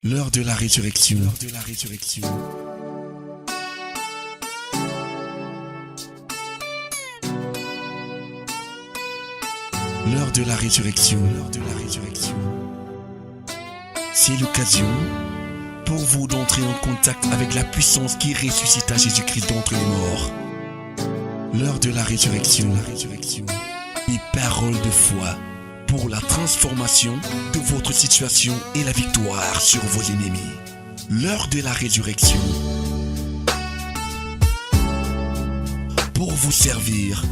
L'heure de la résurrection. L'heure de la résurrection. L'heure de la résurrection. L'heure de la résurrection. C'est l'occasion pour vous d'entrer en contact avec la puissance qui ressuscita Jésus-Christ d'entre les morts. L'heure de la résurrection. La résurrection. Et parole de foi pour la transformation de votre situation et la victoire sur vos ennemis. L'heure de la résurrection. Pour vous servir,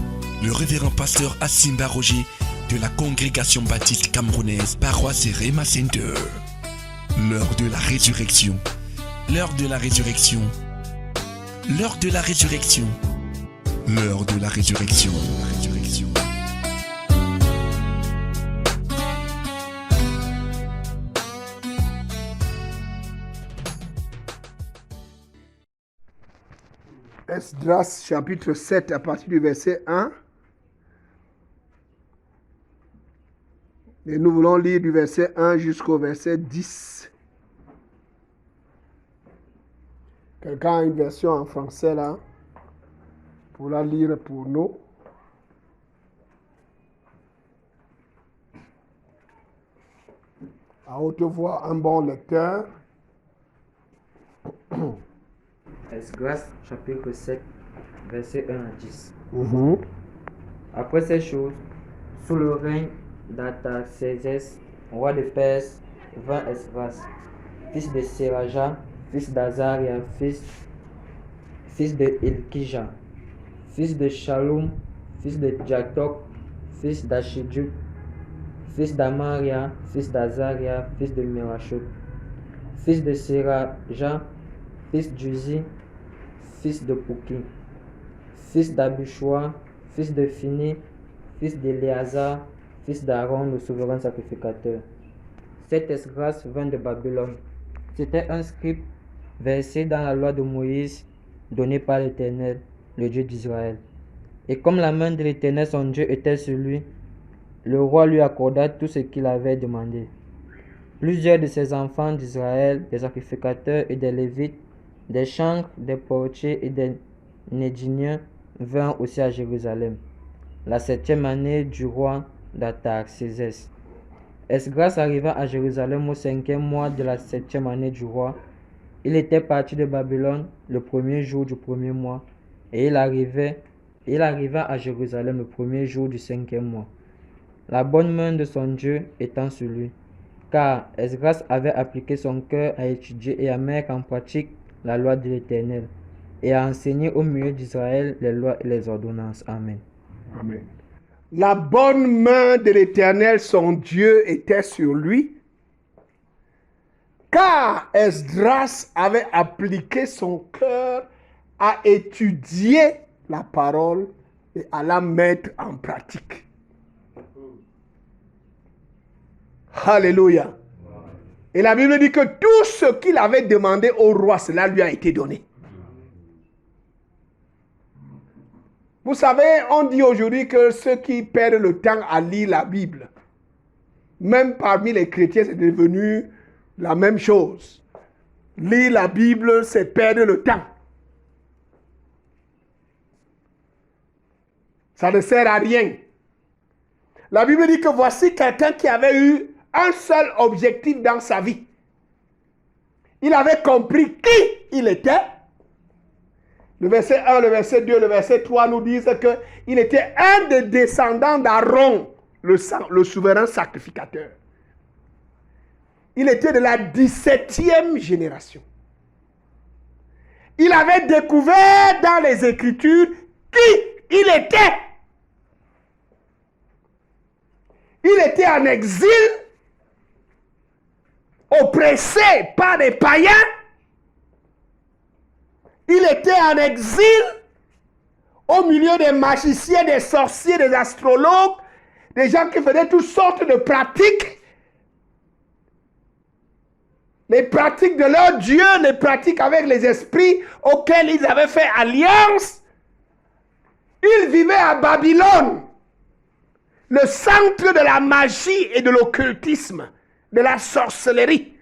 le révérend pasteur Asimba Roger de la congrégation baptiste camerounaise Paroisse Rema Center. L'heure de la résurrection. L'heure de la résurrection. L'heure de la résurrection. L'heure de la résurrection. La résurrection. Esdras chapitre 7 à partir du verset 1. Et nous voulons lire du verset 1 jusqu'au verset 10. Quelqu'un a une version en français là pour la lire pour nous. À haute voix, un bon lecteur. Esdras chapitre 7, verset 1 à 10. Mhm. Après ces choses, sous le règne d'Artaxerxès, roi de Perse, vint Esdras, fils de Séraja, fils d'Azaria, fils de Ilkija, fils de Shalom, fils de Jatok, fils d'Achidjuk, fils d'Amaria, fils d'Azaria, fils de Merachot, fils de Séraja, fils d'Uzi, fils de Pouki, fils d'Abishua, fils de Fini, fils d'Éléazar, fils d'Aaron, le souverain sacrificateur. Cet Esdras vint de Babylone. C'était un scribe versé dans la loi de Moïse, donnée par l'Éternel, le Dieu d'Israël. Et comme la main de l'Éternel, son Dieu, était sur lui, le roi lui accorda tout ce qu'il avait demandé. Plusieurs de ses enfants d'Israël, des sacrificateurs et des Lévites, des chantres, des portiers et des Nédiniens vinrent aussi à Jérusalem, la 7e année du roi d'Artaxerxès. Esdras arriva à Jérusalem au 5e mois de la 7e année du roi. Il était parti de Babylone le 1er jour du 1er mois, et il arriva à Jérusalem le 1er jour du 5e mois, la bonne main de son Dieu étant sur lui, car Esdras avait appliqué son cœur à étudier et à mettre en pratique la loi de l'Éternel, et à enseigner au milieu d'Israël les lois et les ordonnances. Amen. Amen. La bonne main de l'Éternel, son Dieu, était sur lui, car Esdras avait appliqué son cœur à étudier la parole et à la mettre en pratique. Alléluia. Et la Bible dit que tout ce qu'il avait demandé au roi, cela lui a été donné. Vous savez, on dit aujourd'hui que ceux qui perdent le temps à lire la Bible, même parmi les chrétiens, c'est devenu la même chose. Lire la Bible, c'est perdre le temps. Ça ne sert à rien. La Bible dit que voici quelqu'un qui avait eu un seul objectif dans sa vie. Il avait compris qui il était. Le verset 1, le verset 2, le verset 3 nous disent qu'il était un des descendants d'Aaron, le souverain sacrificateur. Il était de la 17e génération. Il avait découvert dans les Écritures qui il était. Il était en exil, oppressé par des païens. Il était en exil au milieu des magiciens, des sorciers, des astrologues, des gens qui faisaient toutes sortes de pratiques. Les pratiques de leur Dieu, les pratiques avec les esprits auxquels ils avaient fait alliance. Il vivait à Babylone, le centre de la magie et de l'occultisme, de la sorcellerie.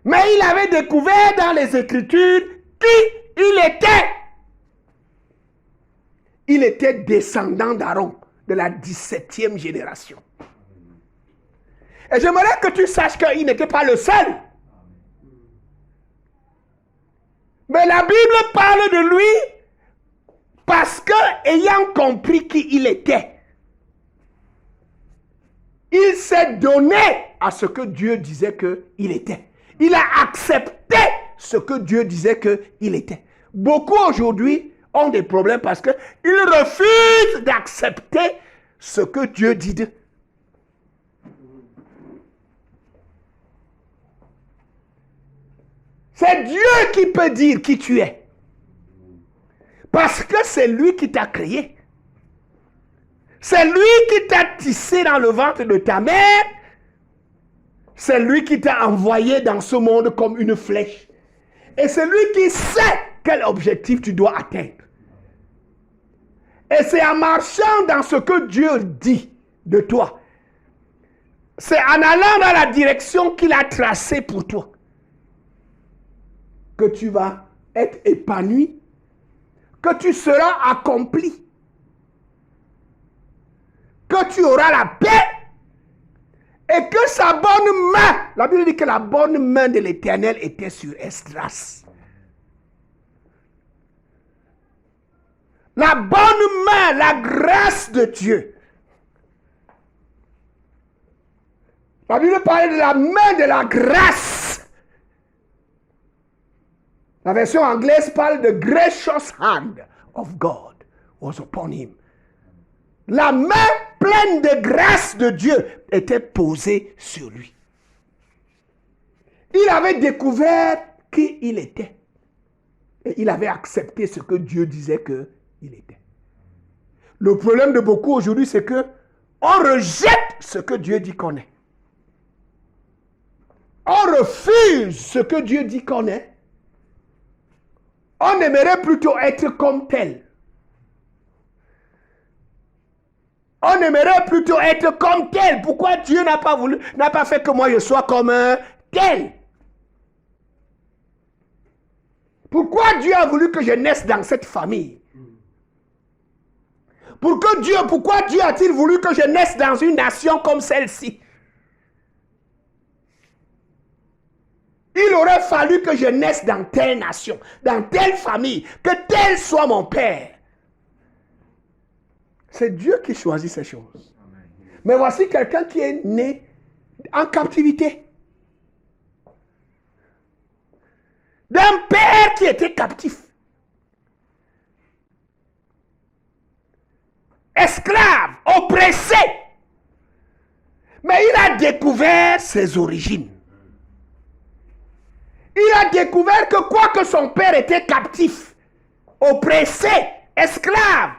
Mais il avait découvert dans les Écritures qui il était. Il était descendant d'Aaron, de la 17e génération. Et j'aimerais que tu saches qu'il n'était pas le seul. Mais la Bible parle de lui parce que, ayant compris qui il était, il s'est donné à ce que Dieu disait qu'il était. Il a accepté ce que Dieu disait qu'il était. Beaucoup aujourd'hui ont des problèmes parce qu'ils refusent d'accepter ce que Dieu dit d'eux. C'est Dieu qui peut dire qui tu es. Parce que c'est lui qui t'a créé. C'est lui qui t'a tissé dans le ventre de ta mère. C'est lui qui t'a envoyé dans ce monde comme une flèche. Et c'est lui qui sait quel objectif tu dois atteindre. Et c'est en marchant dans ce que Dieu dit de toi. C'est en allant dans la direction qu'il a tracée pour toi que tu vas être épanoui, que tu seras accompli, que tu auras la paix et que sa bonne main, la Bible dit que la bonne main de l'Éternel était sur Esdras. La bonne main, la grâce de Dieu. La Bible parle de la main de la grâce. La version anglaise parle de gracious hand of God was upon him. La main pleine de grâce de Dieu était posée sur lui. Il avait découvert qui il était. Et il avait accepté ce que Dieu disait qu'il était. Le problème de beaucoup aujourd'hui, c'est que on rejette ce que Dieu dit qu'on est. On refuse ce que Dieu dit qu'on est. On aimerait plutôt être comme tel. On aimerait plutôt être comme tel. Pourquoi Dieu n'a pas fait que moi je sois comme un tel? Pourquoi Dieu a voulu que je naisse dans cette famille? Pourquoi Dieu a-t-il voulu que je naisse dans une nation comme celle-ci? Il aurait fallu que je naisse dans telle nation, dans telle famille, que tel soit mon père. C'est Dieu qui choisit ces choses. Mais voici quelqu'un qui est né en captivité. D'un père qui était captif. Esclave, oppressé. Mais il a découvert ses origines. Il a découvert que quoique son père était captif, oppressé, esclave,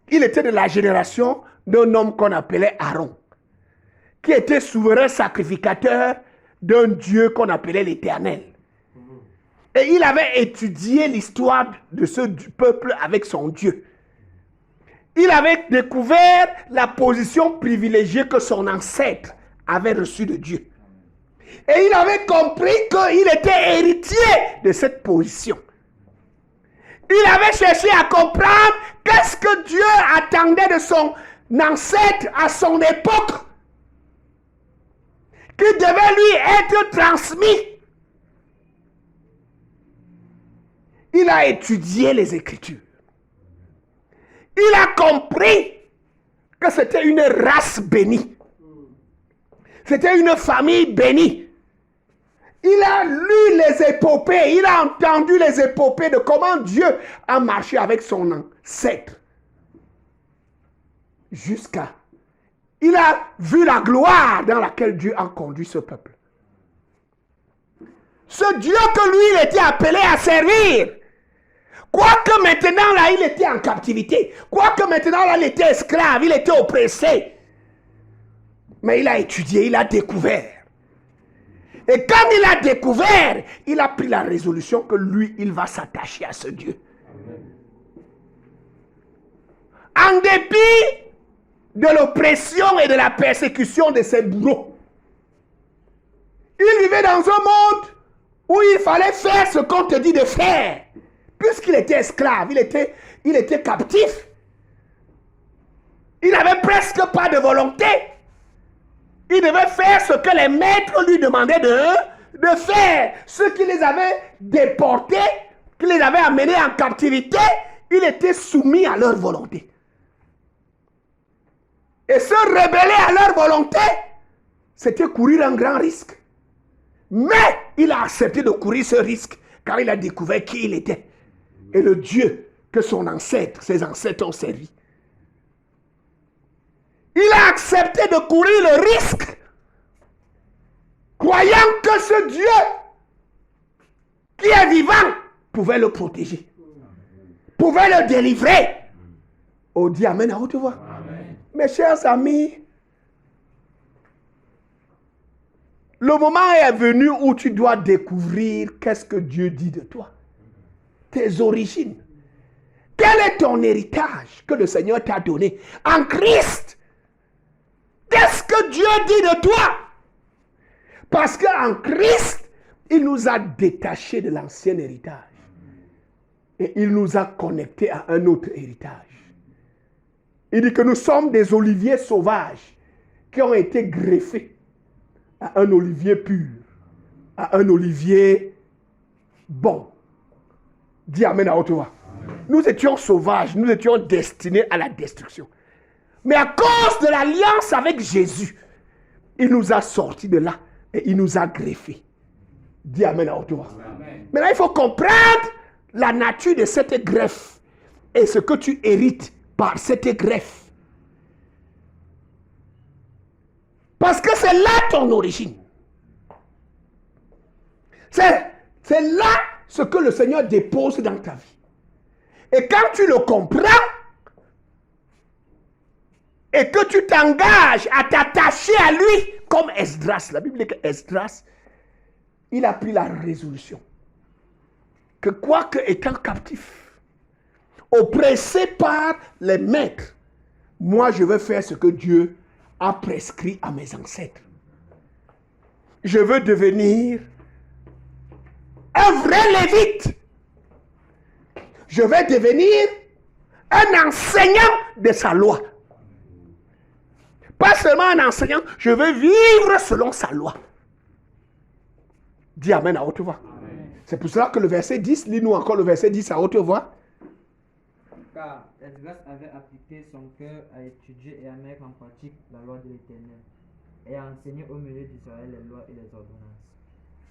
il était de la génération d'un homme qu'on appelait Aaron, qui était souverain sacrificateur d'un Dieu qu'on appelait l'Éternel. Et il avait étudié l'histoire de ce peuple avec son Dieu. Il avait découvert la position privilégiée que son ancêtre avait reçue de Dieu. Et il avait compris qu'il était héritier de cette position. Il avait cherché à comprendre qu'est-ce que Dieu attendait de son ancêtre à son époque, qui devait lui être transmis. Il a étudié les Écritures. Il a compris que c'était une race bénie. C'était une famille bénie. Il a lu les épopées, il a entendu les épopées de comment Dieu a marché avec son ancêtre. Il a vu la gloire dans laquelle Dieu a conduit ce peuple. Ce Dieu que lui, il était appelé à servir. Quoique maintenant, là, il était en captivité. Quoique maintenant, là, il était esclave, il était oppressé. Mais il a étudié, il a découvert. Et quand il a découvert, il a pris la résolution que lui, il va s'attacher à ce Dieu. En dépit de l'oppression et de la persécution de ses bourreaux. Il vivais dans un monde où il fallait faire ce qu'on te dit de faire. Puisqu'il était esclave, il était captif. Il n'avait presque pas de volonté. Il devait faire ce que les maîtres lui demandaient de faire. Ceux qui les avaient déportés, qui les avaient amenés en captivité, il était soumis à leur volonté. Et se rebeller à leur volonté, c'était courir un grand risque. Mais il a accepté de courir ce risque car il a découvert qui il était. Et le Dieu que ses ancêtres ont servi. Il a accepté de courir le risque, croyant que ce Dieu qui est vivant pouvait le protéger, pouvait le délivrer. Oh, dis Amen à haute voix. Amen. Mes chers amis, le moment est venu où tu dois découvrir qu'est-ce que Dieu dit de toi. Tes origines. Quel est ton héritage que le Seigneur t'a donné en Christ? Qu'est-ce que Dieu dit de toi? Parce qu'en Christ, il nous a détachés de l'ancien héritage. Et il nous a connectés à un autre héritage. Il dit que nous sommes des oliviers sauvages qui ont été greffés à un olivier pur, à un olivier bon. Dis Amen à haute voix. Nous étions sauvages, nous étions destinés à la destruction. Mais à cause de l'alliance avec Jésus, il nous a sortis de là et il nous a greffés. Dis Amen à haute voix. Maintenant, il faut comprendre la nature de cette greffe et ce que tu hérites par cette greffe. Parce que c'est là ton origine. C'est là ce que le Seigneur dépose dans ta vie. Et quand tu le comprends, et que tu t'engages à t'attacher à lui, comme Esdras, la Bible dit que Esdras, il a pris la résolution que quoique étant captif, oppressé par les maîtres, moi je veux faire ce que Dieu a prescrit à mes ancêtres. Je veux devenir un vrai lévite. Je vais devenir un enseignant de sa loi. Pas seulement un enseignant, je veux vivre selon sa loi. Dis Amen à haute voix. C'est pour cela que le verset 10, lis-nous encore le verset 10 à haute voix. Car Esdras avait appliqué son cœur à étudier et à mettre en pratique la loi de l'Éternel et à enseigner au milieu d'Israël les lois et les ordonnances.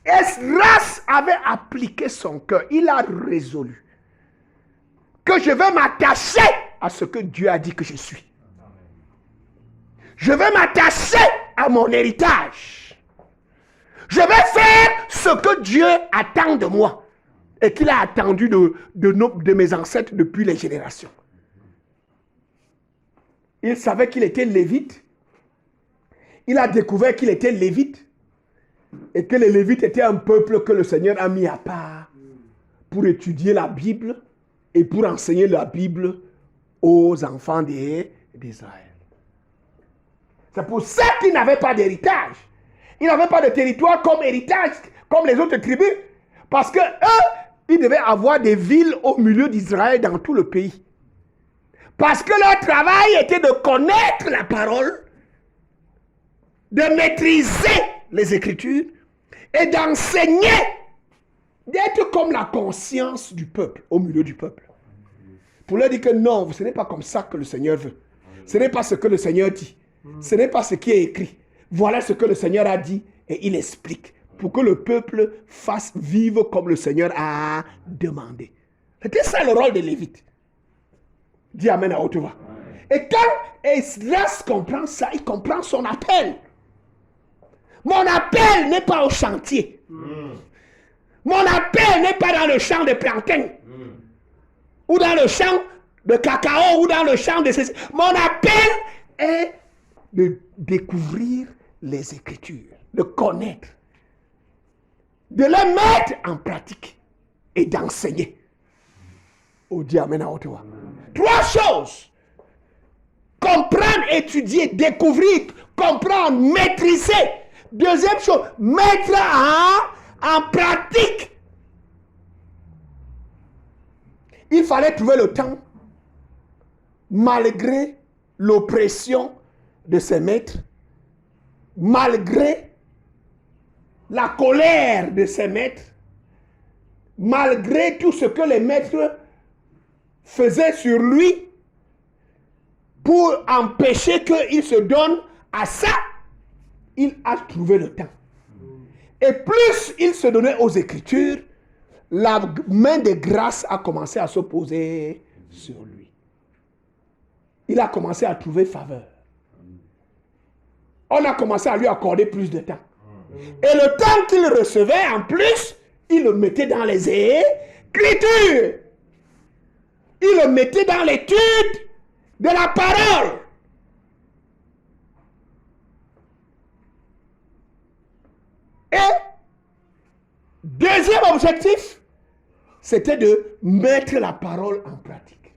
Esdras avait appliqué son cœur, il a résolu que je vais m'attacher à ce que Dieu a dit que je suis. Je vais m'attacher à mon héritage. Je vais faire ce que Dieu attend de moi et qu'il a attendu de mes ancêtres depuis les générations. Il savait qu'il était lévite. Il a découvert qu'il était lévite et que les lévites étaient un peuple que le Seigneur a mis à part pour étudier la Bible et pour enseigner la Bible aux enfants d'Israël. C'est pour ça qu'il n'avait pas d'héritage. Il n'avait pas de territoire comme héritage, comme les autres tribus. Parce que eux, ils devaient avoir des villes au milieu d'Israël dans tout le pays. Parce que leur travail était de connaître la parole, de maîtriser les Écritures et d'enseigner, d'être comme la conscience du peuple, au milieu du peuple. Pour leur dire que non, ce n'est pas comme ça que le Seigneur veut. Ce n'est pas ce que le Seigneur dit. Ce n'est pas ce qui est écrit. Voilà ce que le Seigneur a dit et il explique pour que le peuple fasse vivre comme le Seigneur a demandé. C'était ça le rôle des Lévites. Dis Amen à haute voix. Et quand Esdras comprend ça, il comprend son appel. Mon appel n'est pas au chantier. Mon appel n'est pas dans le champ de plantain. Ou dans le champ de cacao, ou dans le champ de... Mon appel est de découvrir les Écritures, de connaître, de les mettre en pratique et d'enseigner. Oh Dieu, Amen à haute voix. Trois choses. Comprendre, étudier, découvrir, comprendre, maîtriser. Deuxième chose, mettre en pratique. Il fallait trouver le temps, malgré l'oppression de ses maîtres, malgré la colère de ses maîtres, malgré tout ce que les maîtres faisaient sur lui, pour empêcher qu'il se donne à ça, il a trouvé le temps. Et plus il se donnait aux Écritures, la main de grâce a commencé à se poser sur lui. Il a commencé à trouver faveur. On a commencé à lui accorder plus de temps. Et le temps qu'il recevait en plus, il le mettait dans les Écritures. Il le mettait dans l'étude de la parole. Et deuxième objectif, c'était de mettre la parole en pratique.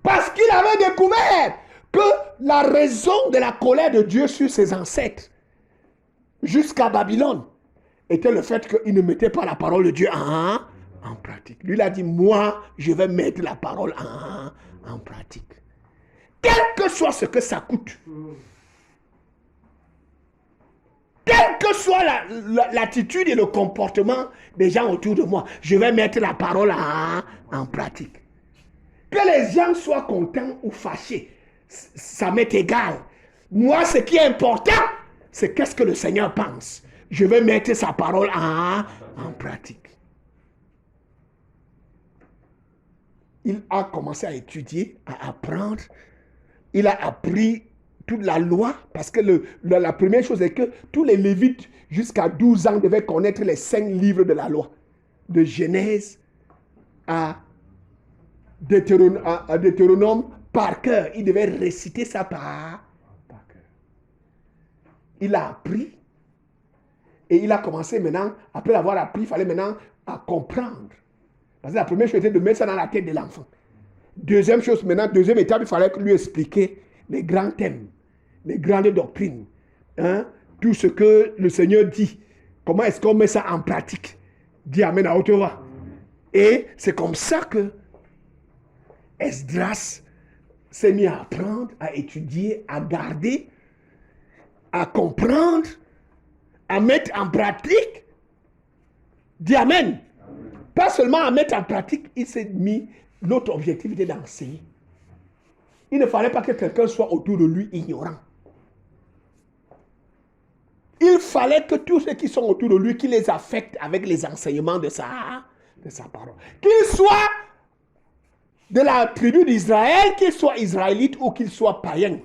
Parce qu'il avait découvert que la raison de la colère de Dieu sur ses ancêtres, jusqu'à Babylone, était le fait qu'il ne mettait pas la parole de Dieu en pratique. Lui, il a dit, moi, je vais mettre la parole en pratique. Quel que soit ce que ça coûte. Quelle que soit l'attitude et le comportement des gens autour de moi, je vais mettre la parole en pratique. Que les gens soient contents ou fâchés, ça m'est égal. Moi, ce qui est important, c'est qu'est-ce que le Seigneur pense. Je vais mettre sa parole en pratique. Il a commencé à étudier, à apprendre. Il a appris toute la loi, parce que la première chose est que tous les Lévites jusqu'à 12 ans devaient connaître les 5 livres de la loi. De Genèse à Deutéronome par cœur. Il devait réciter ça par cœur. Il a appris. Et il a commencé maintenant, après avoir appris, il fallait maintenant à comprendre. Parce que la première chose était de mettre ça dans la tête de l'enfant. Deuxième chose, maintenant, deuxième étape, il fallait lui expliquer les grands thèmes, les grandes doctrines. Tout ce que le Seigneur dit. Comment est-ce qu'on met ça en pratique? Dis Amen à haute voix. Et c'est comme ça que Esdras s'est mis à apprendre, à étudier, à garder, à comprendre, à mettre en pratique. Dis Amen. Pas seulement à mettre en pratique, il s'est mis, l'autre objectif était d'enseigner. Il ne fallait pas que quelqu'un soit autour de lui ignorant. Il fallait que tous ceux qui sont autour de lui, qu'il les affecte avec les enseignements de sa parole. Qu'il soit de la tribu d'Israël, qu'il soit israélite ou qu'il soit païen.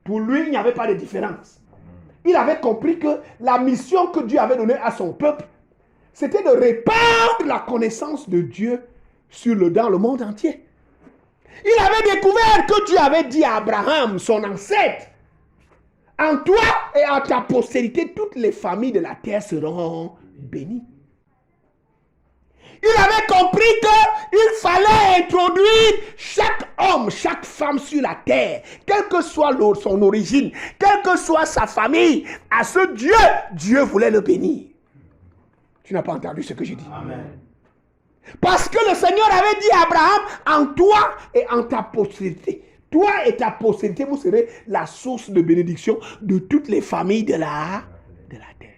Pour lui, il n'y avait pas de différence. Il avait compris que la mission que Dieu avait donnée à son peuple, c'était de répandre la connaissance de Dieu dans le monde entier. Il avait découvert que Dieu avait dit à Abraham, son ancêtre, en toi et en ta postérité, toutes les familles de la terre seront bénies. Il avait compris qu'il fallait introduire chaque homme, chaque femme sur la terre, quelle que soit son origine, quelle que soit sa famille, à ce Dieu, Dieu voulait le bénir. Tu n'as pas entendu ce que j'ai dit? Amen. Parce que le Seigneur avait dit à Abraham, en toi et en ta postérité. Toi et ta postérité, vous serez la source de bénédiction de toutes les familles de la terre.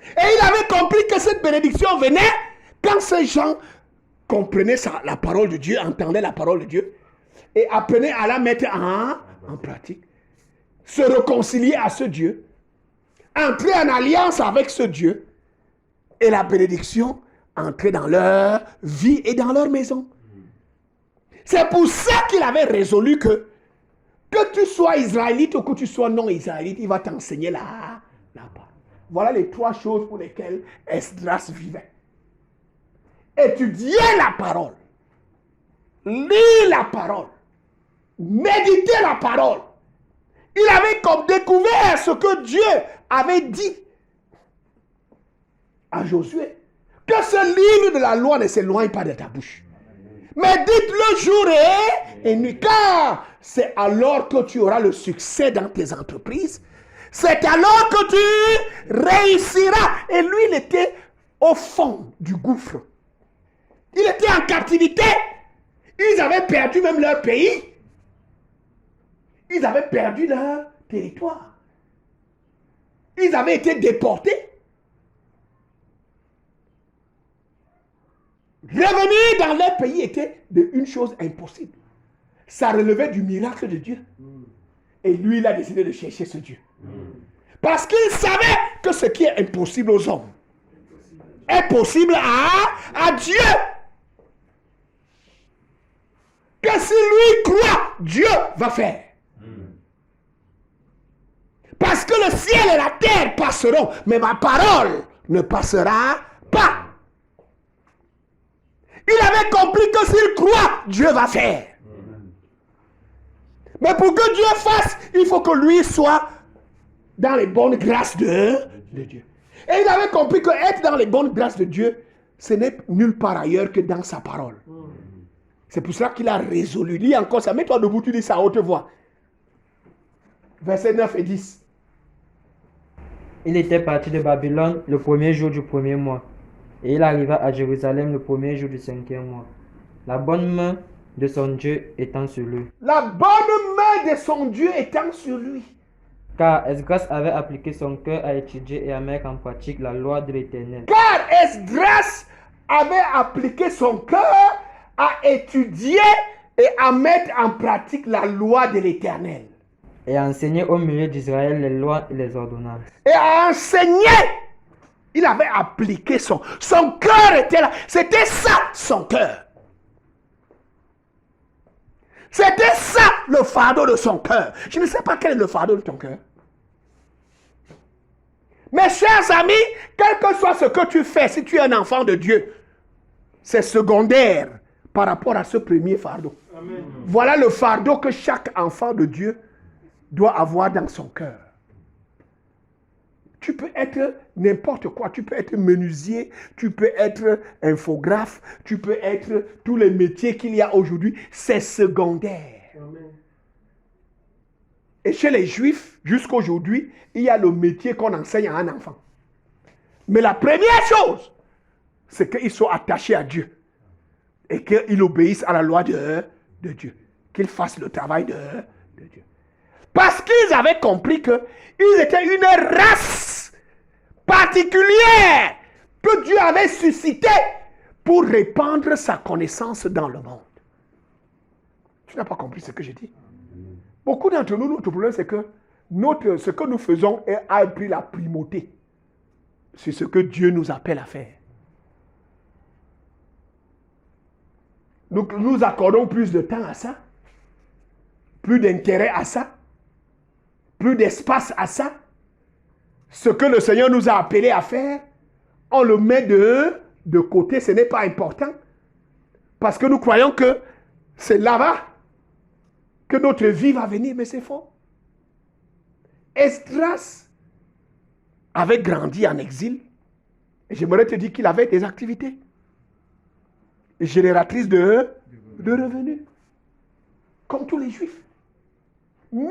Et il avait compris que cette bénédiction venait quand ces gens comprenaient la parole de Dieu, entendaient la parole de Dieu et apprenaient à la mettre en pratique. Se réconcilier à ce Dieu, entrer en alliance avec ce Dieu et la bénédiction entrer dans leur vie et dans leur maison. C'est pour ça qu'il avait résolu que tu sois israélite ou que tu sois non israélite, il va t'enseigner la parole. Voilà les 3 choses pour lesquelles Esdras vivait. Étudier la parole, lire la parole, méditer la parole. Il avait comme découvert ce que Dieu avait dit à Josué. Que ce livre de la loi ne s'éloigne pas de ta bouche. Mais dites-le jour et nuit, car c'est alors que tu auras le succès dans tes entreprises. C'est alors que tu réussiras. Et lui, il était au fond du gouffre. Il était en captivité. Ils avaient perdu même leur pays. Ils avaient perdu leur territoire. Ils avaient été déportés. Revenir dans leur pays était une chose impossible. Ça relevait du miracle de Dieu. Et lui, il a décidé de chercher ce Dieu. Parce qu'il savait que ce qui est impossible aux hommes est possible à Dieu. Que si lui croit, Dieu va faire. Parce que le ciel et la terre passeront, mais ma parole ne passera pas. Il avait compris que s'il croit, Dieu va faire. Mais pour que Dieu fasse, il faut que lui soit dans les bonnes grâces de Dieu. Et il avait compris que être dans les bonnes grâces de Dieu, ce n'est nulle part ailleurs que dans sa parole. C'est pour cela qu'il a résolu. Lis encore ça. Mets-toi debout, tu dis ça à haute voix. Versets 9 et 10. Il était parti de Babylone le premier jour du premier mois. Et il arriva à Jérusalem le premier jour du 5e mois. La bonne main de son Dieu étant sur lui. La bonne main de son Dieu étant sur lui. Car Esdras avait appliqué son cœur à étudier et à mettre en pratique la loi de l'Éternel. Car Esdras avait appliqué son cœur à étudier et à mettre en pratique la loi de l'Éternel. Et à enseigner au milieu d'Israël les lois et les ordonnances. Et à enseigner. Il avait appliqué son cœur était là. C'était ça, son cœur. C'était ça, le fardeau de son cœur. Je ne sais pas quel est le fardeau de ton cœur. Mes chers amis, quel que soit ce que tu fais, si tu es un enfant de Dieu, c'est secondaire par rapport à ce premier fardeau. Amen. Voilà le fardeau que chaque enfant de Dieu doit avoir dans son cœur. Tu peux être n'importe quoi. Tu peux être menuisier, tu peux être infographe, tu peux être tous les métiers qu'il y a aujourd'hui. C'est secondaire. Amen. Et chez les Juifs, jusqu'à aujourd'hui, il y a le métier qu'on enseigne à un enfant. Mais la première chose, c'est qu'ils soient attachés à Dieu. Et qu'ils obéissent à la loi de Dieu. Qu'ils fassent le travail de Dieu. Parce qu'ils avaient compris qu'ils étaient une race particulière que Dieu avait suscitée pour répandre sa connaissance dans le monde. Tu n'as pas compris ce que j'ai dit? Beaucoup d'entre nous, notre problème, c'est que ce que nous faisons a pris la primauté sur ce que Dieu nous appelle à faire. Nous accordons plus de temps à ça, plus d'intérêt à ça, plus d'espace à ça. Ce que le Seigneur nous a appelé à faire, on le met de côté, ce n'est pas important. Parce que nous croyons que c'est là-bas que notre vie va venir, mais c'est faux. Esdras avait grandi en exil. Et j'aimerais te dire qu'il avait des activités génératrices de revenus. Comme tous les Juifs. Mais,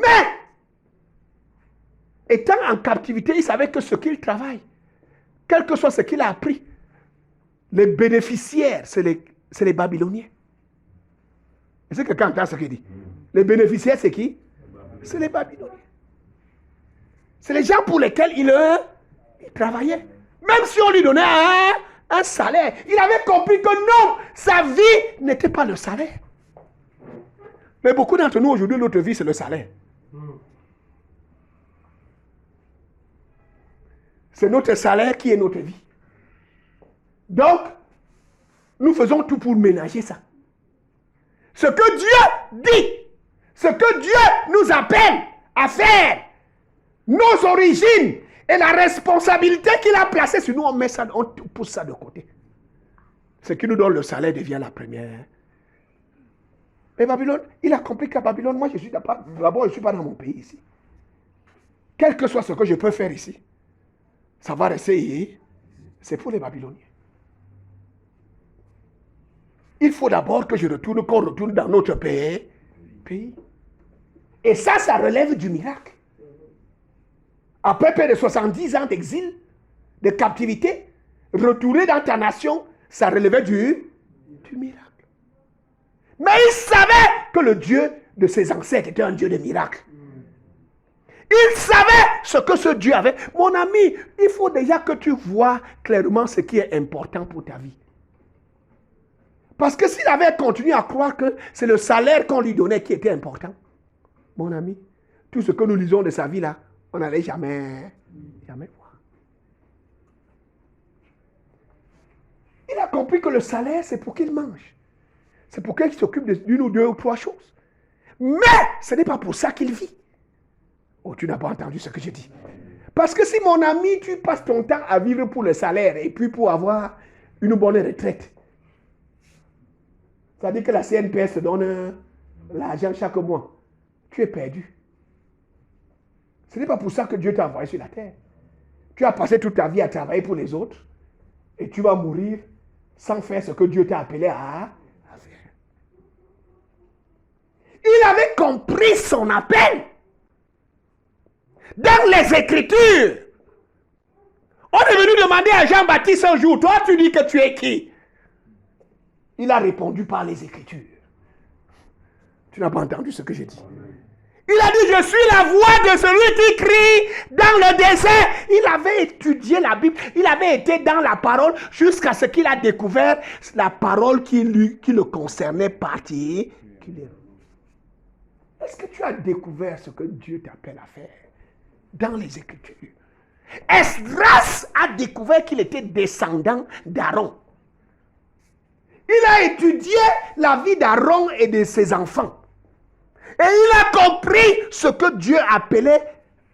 étant en captivité, il savait que ce qu'il travaille, quel que soit ce qu'il a appris, les bénéficiaires, c'est les Babyloniens. Est-ce que quelqu'un entend ce qu'il dit? Les bénéficiaires, c'est qui? C'est les Babyloniens. C'est les gens pour lesquels il travaillait. Même si on lui donnait un salaire, il avait compris que non, sa vie n'était pas le salaire. Mais beaucoup d'entre nous aujourd'hui, notre vie, c'est le salaire. C'est notre salaire qui est notre vie. Donc, nous faisons tout pour ménager ça. Ce que Dieu dit, ce que Dieu nous appelle à faire, nos origines et la responsabilité qu'il a placée sur nous, on pousse ça de côté. Ce qui nous donne le salaire devient la première. Mais Babylone, il a compris qu'à Babylone, moi je suis d'abord, je ne suis pas dans mon pays ici. Quel que soit ce que je peux faire ici, ça va rester, c'est pour les Babyloniens. il faut d'abord que qu'on retourne dans notre pays. Et ça relève du miracle. Après près de 70 ans d'exil, de captivité, retourner dans ta nation, ça relevait du miracle. Mais il savait que le Dieu de ses ancêtres était un Dieu de miracle. Il savait ce que ce Dieu avait. Mon ami, il faut déjà que tu vois clairement ce qui est important pour ta vie. Parce que s'il avait continué à croire que c'est le salaire qu'on lui donnait qui était important, mon ami, tout ce que nous lisons de sa vie là, on n'allait jamais voir. Il a compris que le salaire, c'est pour qu'il mange. C'est pour qu'il s'occupe d'une ou deux ou trois choses. Mais ce n'est pas pour ça qu'il vit. Oh, tu n'as pas entendu ce que je dis. Parce que si, mon ami, tu passes ton temps à vivre pour le salaire et puis pour avoir une bonne retraite, c'est-à-dire que la CNPS te donne l'argent chaque mois, tu es perdu. Ce n'est pas pour ça que Dieu t'a envoyé sur la terre. Tu as passé toute ta vie à travailler pour les autres et tu vas mourir sans faire ce que Dieu t'a appelé à faire. Il avait compris son appel. Dans les Écritures, on est venu demander à Jean-Baptiste un jour, toi tu dis que tu es qui? Il a répondu par les Écritures. Tu n'as pas entendu ce que j'ai dit. Il a dit, je suis la voix de celui qui crie dans le désert. Il avait étudié la Bible, il avait été dans la parole jusqu'à ce qu'il a découvert la parole qui le concernait particulièrement. Est-ce que tu as découvert ce que Dieu t'appelle à faire dans les Écritures? Esdras a découvert qu'il était descendant d'Aaron. Il a étudié la vie d'Aaron et de ses enfants. Et il a compris ce que Dieu appelait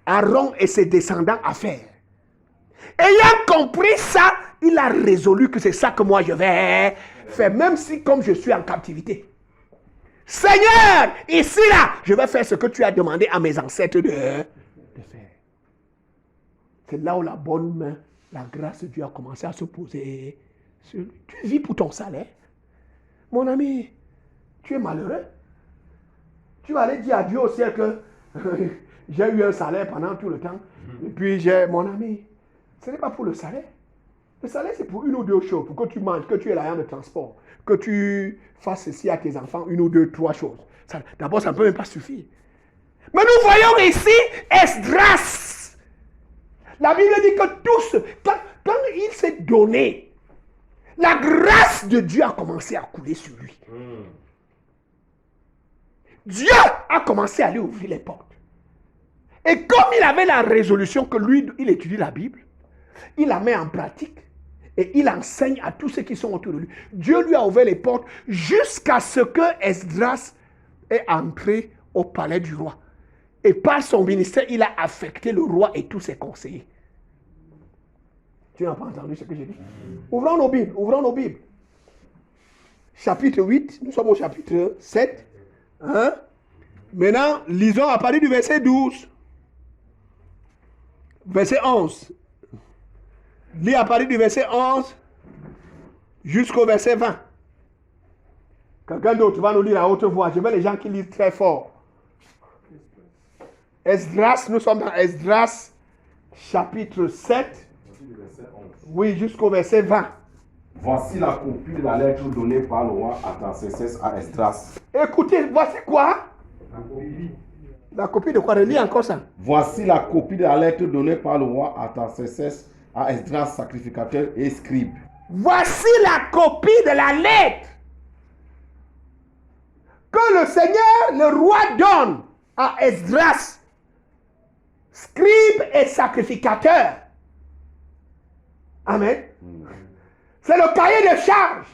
Aaron et ses descendants à faire. Ayant compris ça, il a résolu que c'est ça que moi je vais faire, même si comme je suis en captivité. Seigneur, ici là, je vais faire ce que tu as demandé à mes ancêtres de faire. C'est là où la bonne main, la grâce de Dieu a commencé à se poser sur lui. Tu vis pour ton salaire. Mon ami, tu es malheureux. Tu vas aller dire à Dieu au ciel que j'ai eu un salaire pendant tout le temps. Et puis mon ami, ce n'est pas pour le salaire. Le salaire, c'est pour une ou deux choses. Pour que tu manges, que tu aies l'argent de transport, que tu fasses ceci à tes enfants, une ou deux, trois choses. D'abord, ça ne peut même pas suffire. Mais nous voyons ici Esdras. La Bible dit que tous, quand il s'est donné, la grâce de Dieu a commencé à couler sur lui. Dieu a commencé à lui ouvrir les portes. Et comme il avait la résolution que lui, il étudie la Bible, il la met en pratique et il enseigne à tous ceux qui sont autour de lui. Dieu lui a ouvert les portes jusqu'à ce que Esdras est entré au palais du roi. Et par son ministère, il a affecté le roi et tous ses conseillers. Tu n'as pas entendu ce que j'ai dit? Ouvrons nos Bibles, ouvrons nos Bibles. Chapitre 8, nous sommes au chapitre 7. Hein? Maintenant, lisons à partir du verset 12. Verset 11. Lis à partir du verset 11 jusqu'au verset 20. Quelqu'un d'autre va nous lire à haute voix. Je veux les gens qui lisent très fort. Esdras, nous sommes dans Esdras, chapitre 7. Oui, jusqu'au verset 20. Voici la copie de la lettre donnée par le roi Artaxerxès à Esdras. Écoutez, voici quoi? La copie de quoi? Relis encore ça. Voici la copie de la lettre donnée par le roi Artaxerxès à Esdras, sacrificateur et scribe. Voici la copie de la lettre que le Seigneur, le roi, donne à Esdras, scribe et sacrificateur. Amen. C'est le cahier de charge.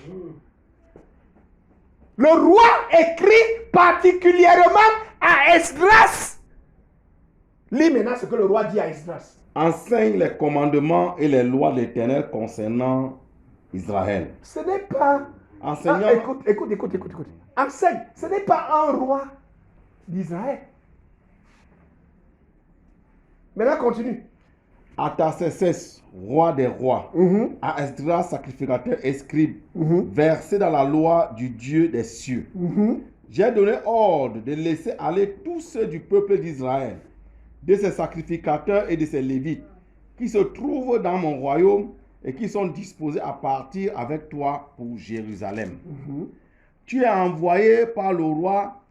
Le roi écrit particulièrement à Esdras. Lis maintenant ce que le roi dit à Esdras. Enseigne les commandements et les lois de l'Éternel concernant Israël. Ce n'est pas... Enseignant... écoute. Enseigne. Ce n'est pas un roi d'Israël. Maintenant, continue. Artaxerxès, roi des rois, à Esdras, sacrificateur et scribe, versé dans la loi du Dieu des cieux. J'ai donné ordre de laisser aller tous ceux du peuple d'Israël, de ses sacrificateurs et de ses lévites, qui se trouvent dans mon royaume et qui sont disposés à partir avec toi pour Jérusalem. Tu es envoyé par le roi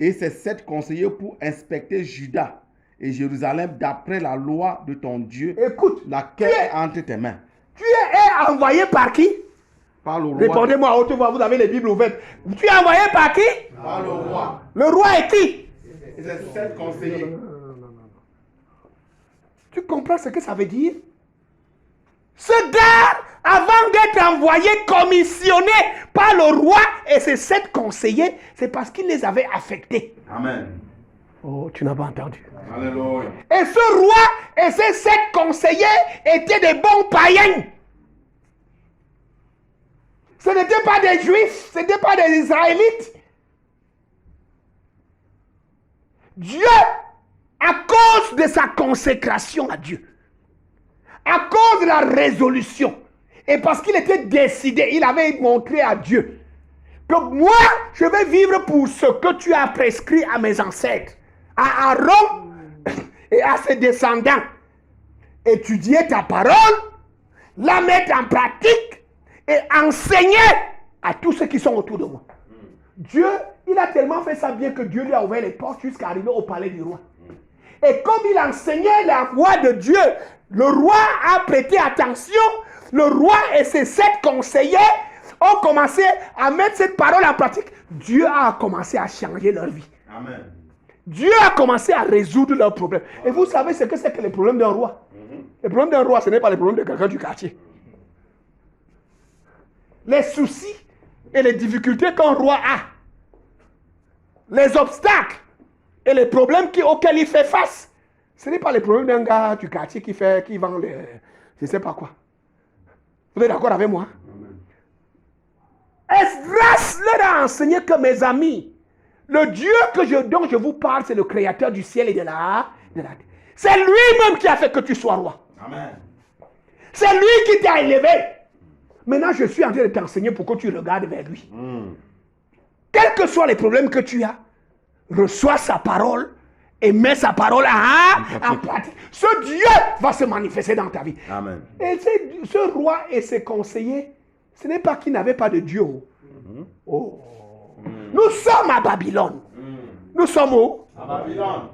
et ses 7 conseillers pour inspecter Juda et Jérusalem d'après la loi de ton Dieu, Écoute, laquelle est entre tes mains. tu es envoyé par qui? Par le roi. Répondez-moi à haute voix, vous avez les Bibles ouvertes. Tu es envoyé par qui? Par le roi. Le roi est qui? Et ses 7 conseillers. Tu comprends ce que ça veut dire? Ce gars, avant d'être envoyé, commissionné par le roi et ses 7 conseillers, c'est parce qu'il les avait affectés. Amen. Oh, tu n'as pas entendu. Alléluia. Et ce roi et ses 7 conseillers étaient des bons païens. Ce n'étaient pas des juifs, ce n'étaient pas des israélites. Dieu, à cause de sa consécration à Dieu, à cause de la résolution, et parce qu'il était décidé, il avait montré à Dieu que moi, je vais vivre pour ce que tu as prescrit à mes ancêtres, à Aaron et à ses descendants. Étudier ta parole, la mettre en pratique et enseigner à tous ceux qui sont autour de moi. Dieu, il a tellement fait ça bien que Dieu lui a ouvert les portes jusqu'à arriver au palais du roi. Et comme il enseignait la voix de Dieu, le roi a prêté attention. Le roi et ses 7 conseillers ont commencé à mettre cette parole en pratique. Dieu a commencé à changer leur vie. Amen. Dieu a commencé à résoudre leurs problèmes. Et vous savez ce que c'est que les problèmes d'un roi? Les problèmes d'un roi, ce n'est pas les problèmes de quelqu'un du quartier. Les soucis et les difficultés qu'un roi a, les obstacles et les problèmes auxquels il fait face, ce n'est pas les problèmes d'un gars du quartier qui vend les... je ne sais pas quoi. Vous êtes d'accord avec moi? Esdras leur a enseigné que, mes amis, le Dieu dont je vous parle, c'est le créateur du ciel et de la terre. C'est lui-même qui a fait que tu sois roi. Amen. C'est lui qui t'a élevé. Maintenant, je suis en train de t'enseigner pour que tu regardes vers lui. Quels que soient les problèmes que tu as, reçois sa parole et mets sa parole en pratique. Ce Dieu va se manifester dans ta vie. Amen. Et ce roi et ses conseillers, ce n'est pas qu'ils n'avaient pas de Dieu. Oh. Nous sommes à Babylone. Nous sommes où? À Babylone.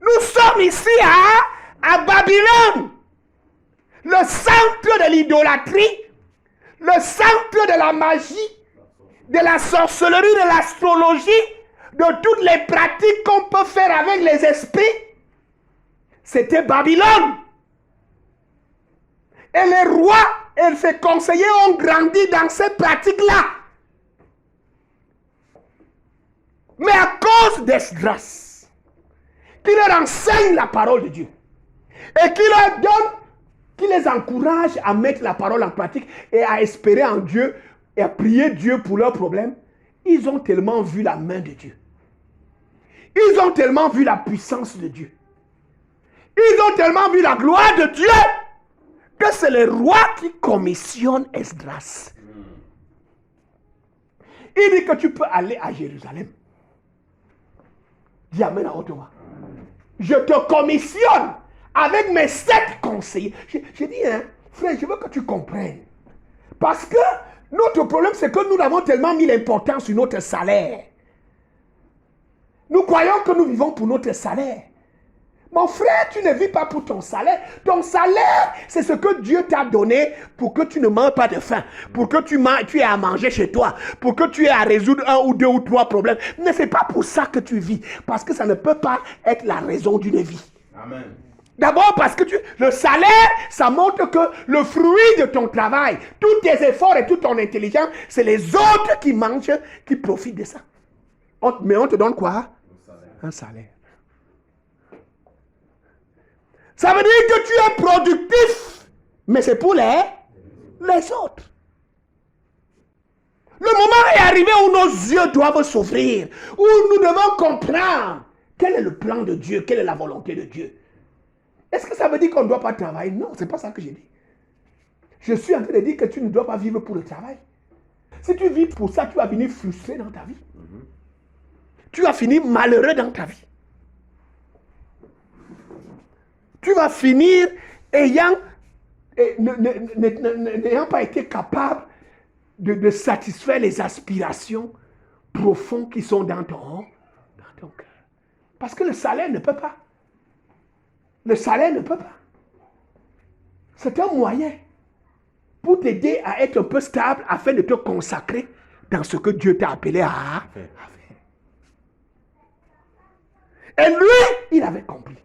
Nous sommes ici à Babylone. Le centre de l'idolâtrie, le centre de la magie, de la sorcellerie, de l'astrologie, de toutes les pratiques qu'on peut faire avec les esprits. C'était Babylone. Et les rois et ses conseillers ont grandi dans cette pratique-là. Mais à cause d'Esdras, qui leur enseigne la parole de Dieu, et qui leur donne, qui les encourage à mettre la parole en pratique et à espérer en Dieu et à prier Dieu pour leurs problèmes, ils ont tellement vu la main de Dieu. Ils ont tellement vu la puissance de Dieu. Ils ont tellement vu la gloire de Dieu que c'est le roi qui commissionne Esdras. Il dit que tu peux aller à Jérusalem. Dis amen à haute voix. Je te commissionne avec mes 7 conseillers. J'ai dit, frère, je veux que tu comprennes. Parce que notre problème, c'est que nous avons tellement mis l'importance sur notre salaire. Nous croyons que nous vivons pour notre salaire. Mon frère, tu ne vis pas pour ton salaire. Ton salaire, c'est ce que Dieu t'a donné pour que tu ne manges pas de faim, pour que tu aies à manger chez toi, pour que tu aies à résoudre 1 ou 2 ou 3 problèmes. Mais ce n'est pas pour ça que tu vis, parce que ça ne peut pas être la raison d'une vie. Amen. D'abord parce que le salaire, ça montre que le fruit de ton travail, tous tes efforts et toute ton intelligence, c'est les autres qui mangent, qui profitent de ça. Mais on te donne quoi? Un salaire. Ça veut dire que tu es productif, mais c'est pour les autres. Le moment est arrivé où nos yeux doivent s'ouvrir, où nous devons comprendre quel est le plan de Dieu, quelle est la volonté de Dieu. Est-ce que ça veut dire qu'on ne doit pas travailler? Non, ce n'est pas ça que j'ai dit. Je suis en train de dire que tu ne dois pas vivre pour le travail. Si tu vis pour ça, tu vas finir frustré dans ta vie. Tu vas finir malheureux dans ta vie. Tu vas finir n'ayant pas été capable de satisfaire les aspirations profondes qui sont dans ton cœur. Parce que le salaire ne peut pas. Le salaire ne peut pas. C'est un moyen pour t'aider à être un peu stable afin de te consacrer dans ce que Dieu t'a appelé à faire. Et lui, il avait compris.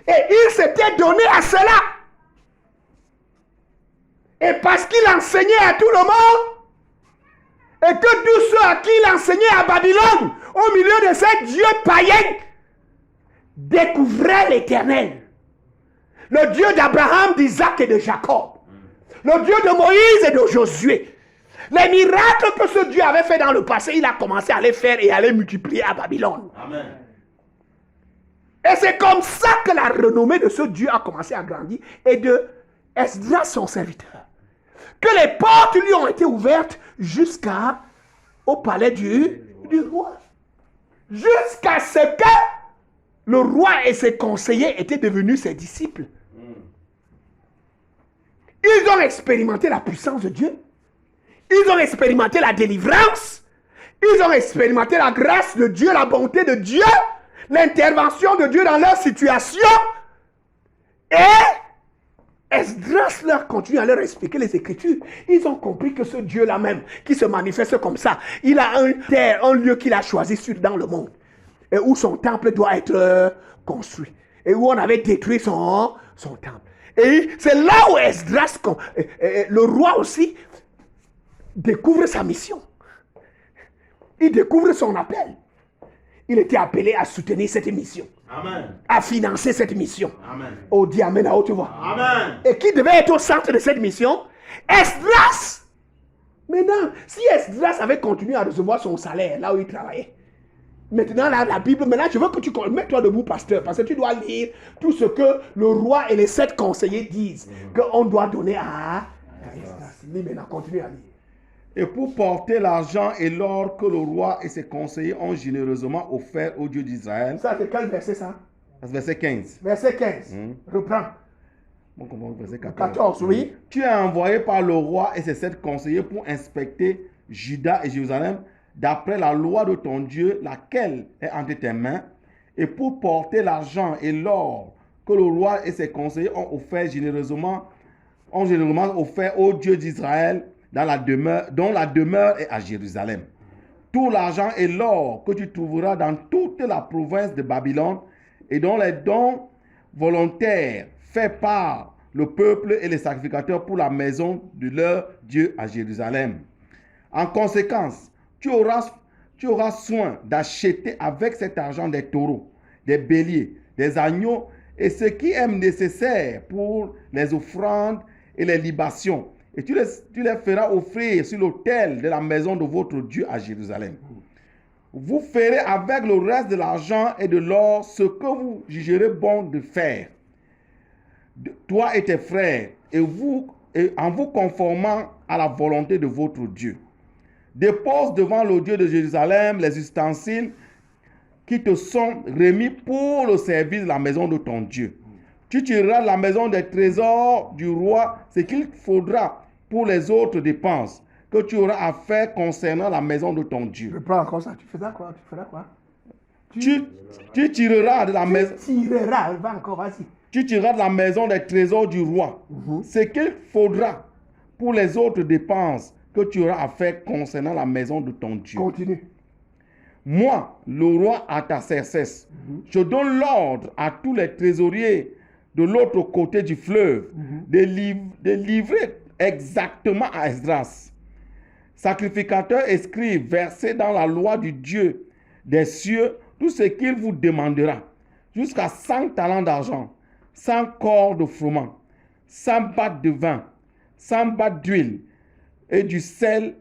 Et il s'était donné à cela. Et parce qu'il enseignait à tout le monde, et que tous ceux à qui il enseignait à Babylone, au milieu de ces dieux païens, découvraient l'Éternel. Le Dieu d'Abraham, d'Isaac et de Jacob. Le Dieu de Moïse et de Josué. Les miracles que ce Dieu avait fait dans le passé, il a commencé à les faire et à les multiplier à Babylone. Amen. Et c'est comme ça que la renommée de ce Dieu a commencé à grandir et de Esdras, son serviteur. Que les portes lui ont été ouvertes jusqu'au palais du roi. Jusqu'à ce que le roi et ses conseillers étaient devenus ses disciples. Ils ont expérimenté la puissance de Dieu. Ils ont expérimenté la délivrance. Ils ont expérimenté la grâce de Dieu, la bonté de Dieu, l'intervention de Dieu dans leur situation. Et Esdras leur continue à leur expliquer les Écritures. Ils ont compris que ce Dieu-là même, qui se manifeste comme ça, il a un lieu qu'il a choisi dans le monde. Et où son temple doit être construit. Et où on avait détruit son temple. Et c'est là où Esdras, le roi aussi, découvre sa mission. Il découvre son appel. Il était appelé à soutenir cette mission. Amen. À financer cette mission. Amen. Oh, dis Amen à haute voix. Amen. Et qui devait être au centre de cette mission? Esdras. Maintenant, si Esdras avait continué à recevoir son salaire là où il travaillait, maintenant, la Bible, maintenant, je veux que tu mets-toi debout, pasteur, parce que tu dois lire tout ce que le roi et les 7 conseillers disent qu'on doit donner à Esdras. Lis maintenant, continue à lire. Et pour porter l'argent et l'or que le roi et ses conseillers ont généreusement offert au Dieu d'Israël. Ça, c'est quel verset, ça? Verset 15. Verset 15. Reprends. Verset 14, oui. Tu es envoyé par le roi et ses 7 conseillers pour inspecter Juda et Jérusalem d'après la loi de ton Dieu, laquelle est entre tes mains, et pour porter l'argent et l'or que le roi et ses conseillers ont généreusement offert au Dieu d'Israël, dont la demeure est à Jérusalem. Tout l'argent et l'or que tu trouveras dans toute la province de Babylone et dont les dons volontaires faits par le peuple et les sacrificateurs pour la maison de leur Dieu à Jérusalem. En conséquence, tu auras soin d'acheter avec cet argent des taureaux, des béliers, des agneaux et ce qui est nécessaire pour les offrandes et les libations. Et tu les feras offrir sur l'autel de la maison de votre Dieu à Jérusalem. Vous ferez avec le reste de l'argent et de l'or ce que vous jugerez bon de faire, toi et tes frères, et en vous conformant à la volonté de votre Dieu. Dépose devant le Dieu de Jérusalem les ustensiles qui te sont remis pour le service de la maison de ton Dieu. Tu tireras de la maison des trésors du roi ce qu'il faudra pour les autres dépenses que tu auras à faire concernant la maison de ton Dieu. Je prends encore ça. Tu feras quoi? Tu tireras de la maison. Va encore, vas-y. Tu tireras de la maison des trésors du roi ce qu'il faudra pour les autres dépenses que tu auras à faire concernant la maison de ton Dieu. Continue. Moi, le roi Artaxerxès, je donne l'ordre à tous les trésoriers de l'autre côté du fleuve de livrer exactement à Esdras, sacrificateur et scribe, versé dans la loi du Dieu des cieux, tout ce qu'il vous demandera, jusqu'à 100 talents d'argent, 100 corps de froment, 100 battes de vin, 100 battes d'huile et du sel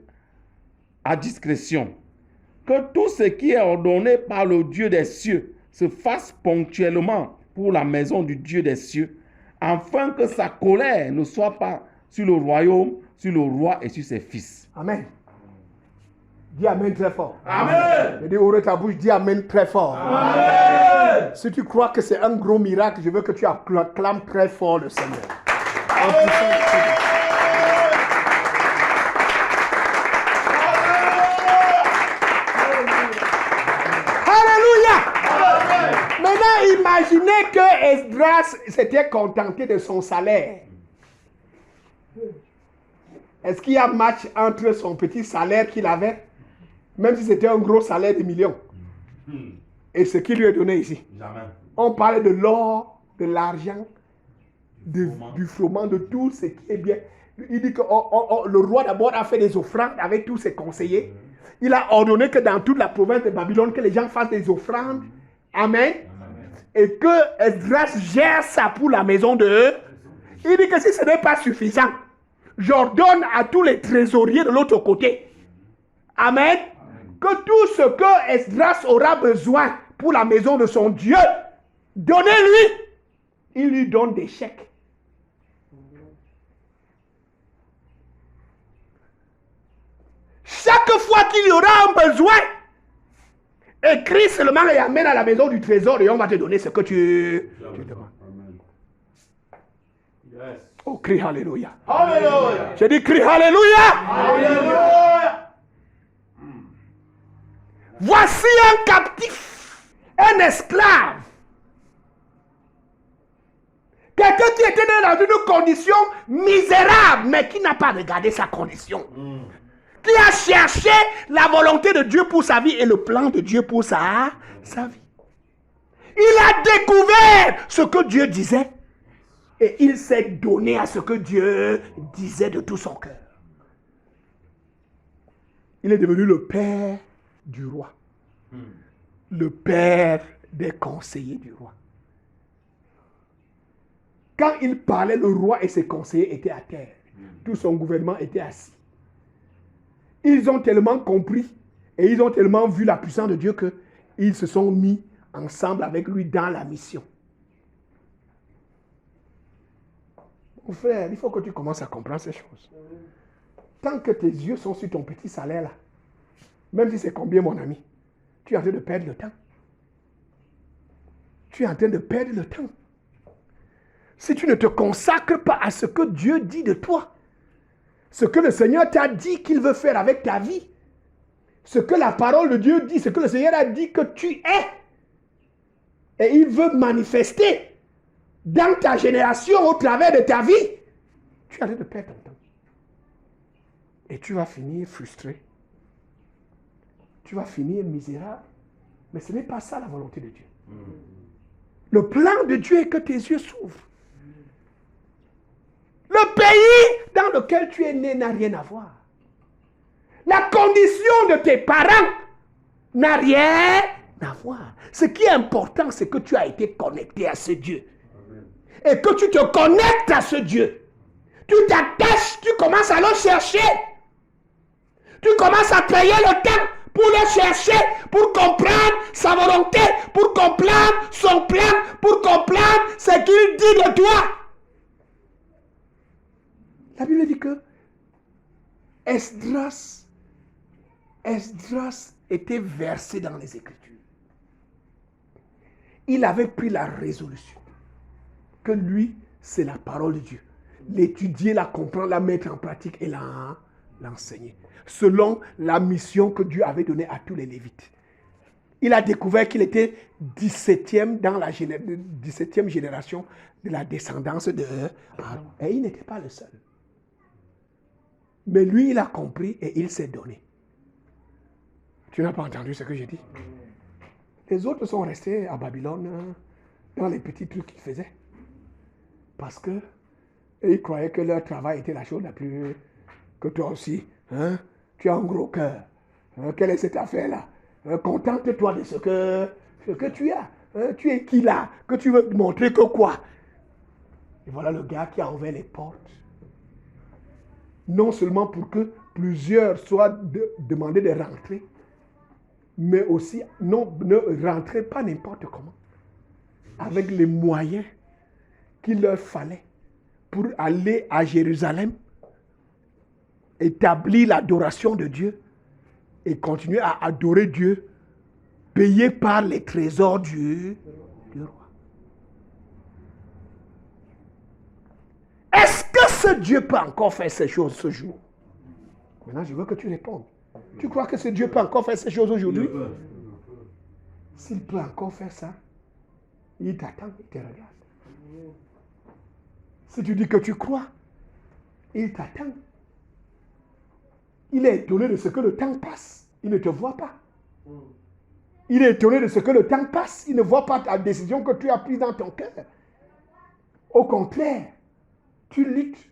à discrétion. Que tout ce qui est ordonné par le Dieu des cieux se fasse ponctuellement pour la maison du Dieu des cieux, afin que sa colère ne soit pas sur le royaume, sur le roi et sur ses fils. Amen. Dis Amen très fort. Amen. Je dis ouvre ta bouche, dis Amen très fort. Amen. Si tu crois que c'est un gros miracle, je veux que tu acclames très fort le Seigneur. Alléluia. Maintenant, imaginez que Esdras s'était contenté de son salaire. Est-ce qu'il y a match entre son petit salaire qu'il avait, même si c'était un gros salaire de millions, et ce qu'il lui est donné ici? Jamais. On parlait de l'or, de l'argent, du froment, de tout ce qui est bien. Il dit que le roi d'abord a fait des offrandes avec tous ses conseillers. Il a ordonné que dans toute la province de Babylone, que les gens fassent des offrandes. Amen. Et que Esdras gère ça pour la maison de eux. Il dit que si ce n'est pas suffisant, j'ordonne à tous les trésoriers de l'autre côté. Amen. Que tout ce que Esdras aura besoin pour la maison de son Dieu, donnez-lui. Il lui donne des chèques. Chaque fois qu'il y aura un besoin, écris seulement et amène à la maison du trésor et on va te donner ce que tu demandes. Yes. Oh, crie Alléluia. Alléluia. J'ai dit crie Alléluia. Alléluia. Voici un captif, un esclave. Quelqu'un qui était dans une condition misérable, mais qui n'a pas regardé sa condition. Qui a cherché la volonté de Dieu pour sa vie et le plan de Dieu pour sa vie. Il a découvert ce que Dieu disait et il s'est donné à ce que Dieu disait de tout son cœur. Il est devenu le père du roi, le père des conseillers du roi. Quand il parlait, le roi et ses conseillers étaient à terre. Tout son gouvernement était assis. Ils ont tellement compris et ils ont tellement vu la puissance de Dieu qu'ils se sont mis ensemble avec lui dans la mission. Mon frère, il faut que tu commences à comprendre ces choses. Tant que tes yeux sont sur ton petit salaire là, même si c'est combien mon ami, tu es en train de perdre le temps. Tu es en train de perdre le temps. Si tu ne te consacres pas à ce que Dieu dit de toi, ce que le Seigneur t'a dit qu'il veut faire avec ta vie, ce que la parole de Dieu dit, ce que le Seigneur a dit que tu es, et il veut manifester dans ta génération au travers de ta vie, tu es en train de perdre ton temps. Et tu vas finir frustré. Tu vas finir misérable. Mais ce n'est pas ça la volonté de Dieu. Le plan de Dieu est que tes yeux s'ouvrent. Le pays dans lequel tu es né n'a rien à voir. La condition de tes parents n'a rien à voir. Ce qui est important, c'est que tu as été connecté à ce Dieu. Et que tu te connectes à ce Dieu. Tu t'attaches, tu commences à le chercher. Tu commences à payer le temps pour le chercher, pour comprendre sa volonté, pour comprendre son plan, pour comprendre ce qu'il dit de toi. La Bible dit que Esdras était versé dans les Écritures. Il avait pris la résolution que lui, c'est la parole de Dieu. L'étudier, la comprendre, la mettre en pratique et l'enseigner. Selon la mission que Dieu avait donnée à tous les Lévites. Il a découvert qu'il était 17e dans la 17e génération de la descendance de Aaron. Et il n'était pas le seul. Mais lui, il a compris et il s'est donné. Tu n'as pas entendu ce que j'ai dit? Les autres sont restés à Babylone dans les petits trucs qu'ils faisaient. Parce que ils croyaient que leur travail était la chose la plus... Que toi aussi, hein? Tu as un gros cœur. Hein? Quelle est cette affaire-là? Contente-toi de ce que tu as. Hein? Tu es qui là? Que tu veux montrer que quoi? Et voilà le gars qui a ouvert les portes. Non seulement pour que plusieurs soient demandés de rentrer, mais aussi ne rentrer pas n'importe comment. avec les moyens qu'il leur fallait pour aller à Jérusalem, établir l'adoration de Dieu et continuer à adorer Dieu, payé par les trésors du roi. Est-ce que ce Dieu peut encore faire ces choses ce jour? Maintenant, je veux que tu répondes. Tu crois que ce Dieu peut encore faire ces choses aujourd'hui? S'il peut encore faire ça, il t'attend, il te regarde. Si tu dis que tu crois, il t'attend. Il est étonné de ce que le temps passe. Il ne te voit pas. Il est étonné de ce que le temps passe. Il ne voit pas ta décision que tu as prise dans ton cœur. Au contraire, tu luttes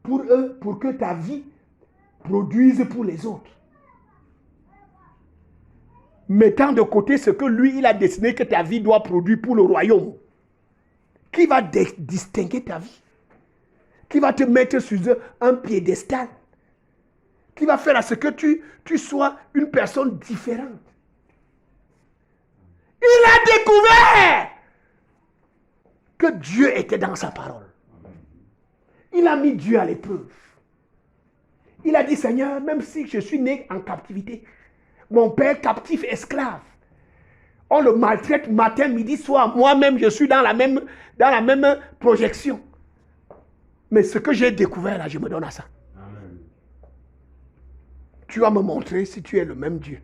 pour eux, pour que ta vie produise pour les autres. Mettant de côté ce que lui, il a décidé que ta vie doit produire pour le royaume. Qui va distinguer ta vie? Qui va te mettre sur un piédestal? Qui va faire à ce que tu sois une personne différente? Il a découvert que Dieu était dans sa parole. Il a mis Dieu à l'épreuve. Il a dit, Seigneur, même si je suis né en captivité, mon père captif, esclave, on le maltraite matin, midi, soir. Moi-même, je suis dans la même projection. Mais ce que j'ai découvert là, je me donne à ça. Amen. Tu vas me montrer si tu es le même Dieu.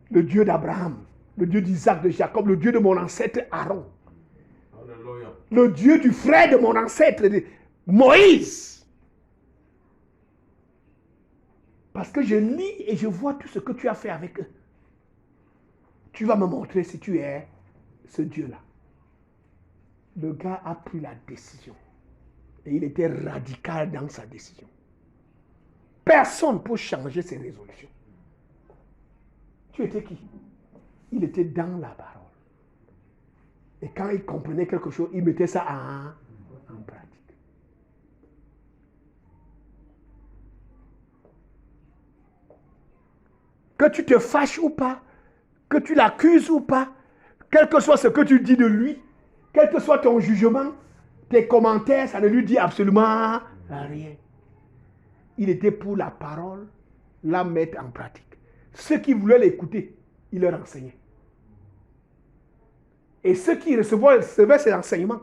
Le Dieu d'Abraham, le Dieu d'Isaac, de Jacob, le Dieu de mon ancêtre Aaron. Alléluia. Le Dieu du frère de mon ancêtre Moïse. Parce que je lis et je vois tout ce que tu as fait avec eux. Tu vas me montrer si tu es ce Dieu-là. Le gars a pris la décision. Et il était radical dans sa décision. Personne ne peut changer ses résolutions. Tu étais qui? Il était dans la parole. Et quand il comprenait quelque chose, il mettait ça en pratique. Que tu te fâches ou pas, que tu l'accuses ou pas, quel que soit ce que tu dis de lui, quel que soit ton jugement, tes commentaires, ça ne lui dit absolument rien. Il était pour la parole, la mettre en pratique. Ceux qui voulaient l'écouter, il leur enseignait. Et ceux qui recevaient ses enseignements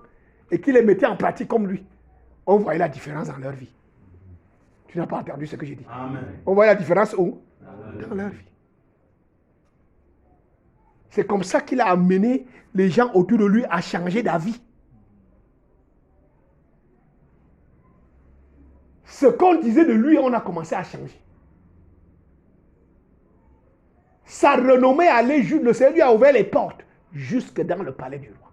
et qui les mettaient en pratique comme lui, on voyait la différence dans leur vie. Tu n'as pas entendu ce que j'ai dit? Amen. On voyait la différence où? Dans leur vie. C'est comme ça qu'il a amené les gens autour de lui à changer d'avis. Ce qu'on disait de lui, on a commencé à changer. Sa renommée allait jusque, le Seigneur lui a ouvert les portes jusque dans le palais du roi.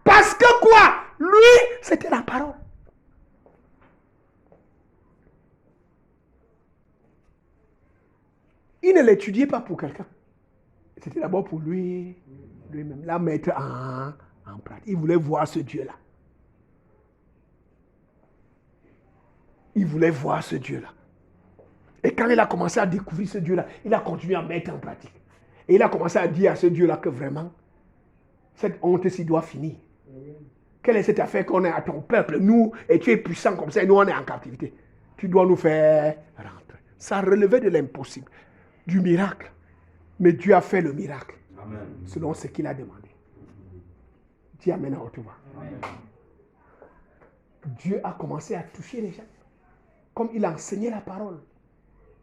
Parce que quoi? Lui, c'était la parole. Il ne l'étudiait pas pour quelqu'un. C'était d'abord pour lui, lui-même, la mettre en pratique. Il voulait voir ce Dieu-là. Il voulait voir ce Dieu-là. Et quand il a commencé à découvrir ce Dieu-là, il a continué à mettre en pratique. Et il a commencé à dire à ce Dieu-là que vraiment, cette honte-ci doit finir. Quelle est cette affaire qu'on est à ton peuple, nous, et tu es puissant comme ça, et nous on est en captivité. Tu dois nous faire rentrer. Ça relevait de l'impossible, du miracle. Mais Dieu a fait le miracle, amen, selon ce qu'il a demandé. Dis amen à haute voix. Dieu a commencé à toucher les gens, comme il a enseigné la parole.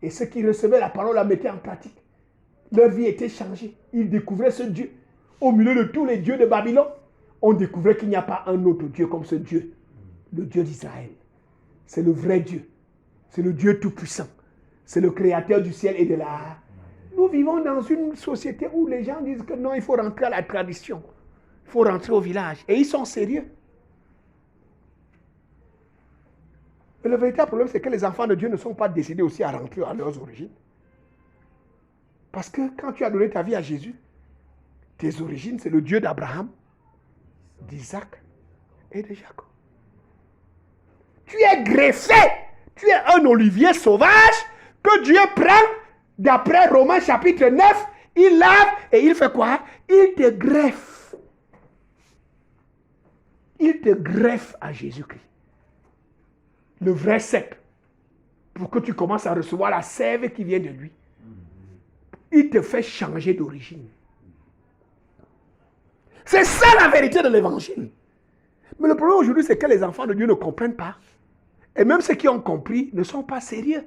Et ceux qui recevaient la parole la mettaient en pratique. Leur vie était changée. Ils découvraient ce Dieu. Au milieu de tous les dieux de Babylone, on découvrait qu'il n'y a pas un autre Dieu comme ce Dieu. Le Dieu d'Israël. C'est le vrai Dieu. C'est le Dieu tout-puissant. C'est le créateur du ciel et de la terre. Nous vivons dans une société où les gens disent que non, il faut rentrer à la tradition. Il faut rentrer au village. Et ils sont sérieux. Et le véritable problème, c'est que les enfants de Dieu ne sont pas décidés aussi à rentrer à leurs origines. Parce que quand tu as donné ta vie à Jésus, tes origines, c'est le Dieu d'Abraham, d'Isaac et de Jacob. Tu es greffé. Tu es un olivier sauvage que Dieu prend D'après Romains chapitre 9, il lave et il fait quoi? Il te greffe. Il te greffe à Jésus-Christ. Le vrai cep. Pour que tu commences à recevoir la sève qui vient de lui. Il te fait changer d'origine. C'est ça la vérité de l'évangile. Mais le problème aujourd'hui, c'est que les enfants de Dieu ne comprennent pas. Et même ceux qui ont compris ne sont pas sérieux.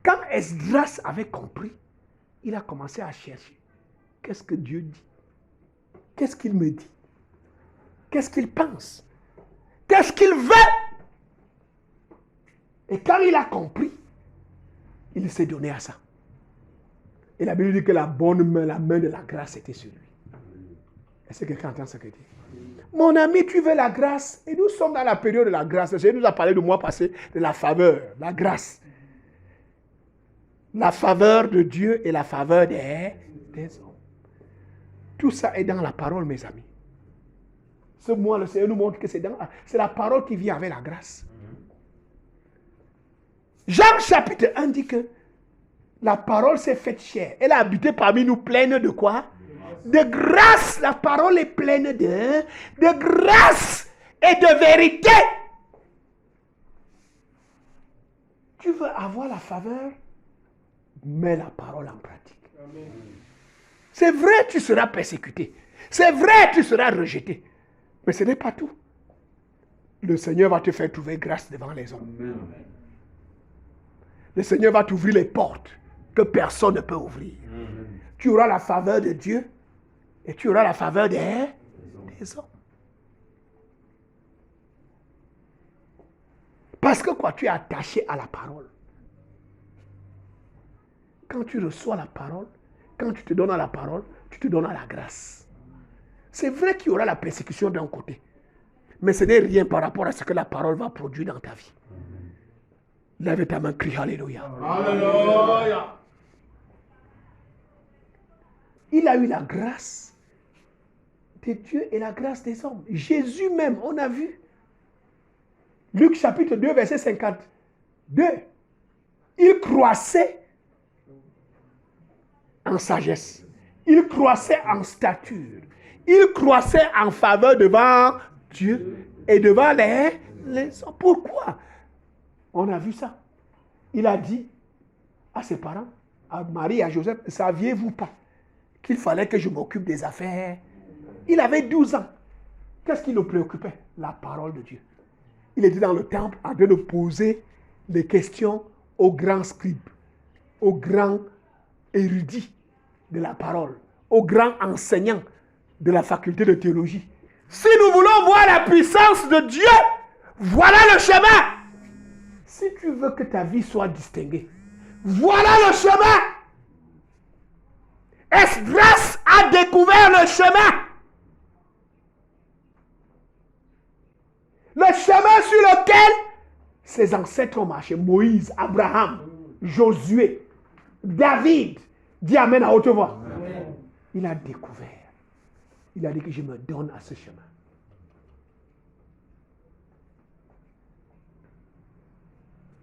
Quand Esdras avait compris, il a commencé à chercher. Qu'est-ce que Dieu dit? Qu'est-ce qu'il me dit? Qu'est-ce qu'il pense? Qu'est-ce qu'il veut? Et quand il a compris, il s'est donné à ça. Et la Bible dit que la bonne main, la main de la grâce était sur lui. Est-ce que quelqu'un entend ce que dit? Mon ami, tu veux la grâce? Et nous sommes dans la période de la grâce. Le Seigneur nous a parlé le mois passé de la faveur, la grâce. La faveur de Dieu et la faveur des hommes. Tout ça est dans la parole, mes amis. Ce mois, le Seigneur nous montre que c'est la parole qui vient avec la grâce. Jean chapitre 1 dit que la parole s'est faite chair. Elle a habité parmi nous pleine de quoi? De grâce. La parole est pleine de grâce et de vérité. Tu veux avoir la faveur? Mets la parole en pratique. C'est vrai, tu seras persécuté. C'est vrai, tu seras rejeté. Mais ce n'est pas tout. Le Seigneur va te faire trouver grâce devant les hommes. Le Seigneur va t'ouvrir les portes que personne ne peut ouvrir. Tu auras la faveur de Dieu et tu auras la faveur des hommes. Parce que quoi, tu es attaché à la parole. Quand tu reçois la parole, quand tu te donnes à la parole, tu te donnes à la grâce. C'est vrai qu'il y aura la persécution d'un côté. Mais ce n'est rien par rapport à ce que la parole va produire dans ta vie. Lève ta main, crie Alléluia. Alléluia. Il a eu la grâce de Dieu et la grâce des hommes. Jésus même, on a vu. Luc chapitre 2, verset 52. Il croissait en sagesse. Il croissait en stature. Il croissait en faveur devant Dieu et devant les hommes. Pourquoi? On a vu ça. Il a dit à ses parents, à Marie et à Joseph, ne saviez-vous pas qu'il fallait que je m'occupe des affaires? Il avait 12 ans. Qu'est-ce qui le préoccupait? La parole de Dieu. Il était dans le temple en train de poser des questions aux grands scribes, aux grands érudits de la parole, aux grands enseignants de la faculté de théologie. Si nous voulons voir la puissance de Dieu, voilà le chemin. Si tu veux que ta vie soit distinguée, voilà le chemin. Esdras a découvert le chemin. Le chemin sur lequel ses ancêtres ont marché. Moïse, Abraham, Josué, David. Dis Amen à haute voix. Amen. Il a découvert. Il a dit que je me donne à ce chemin.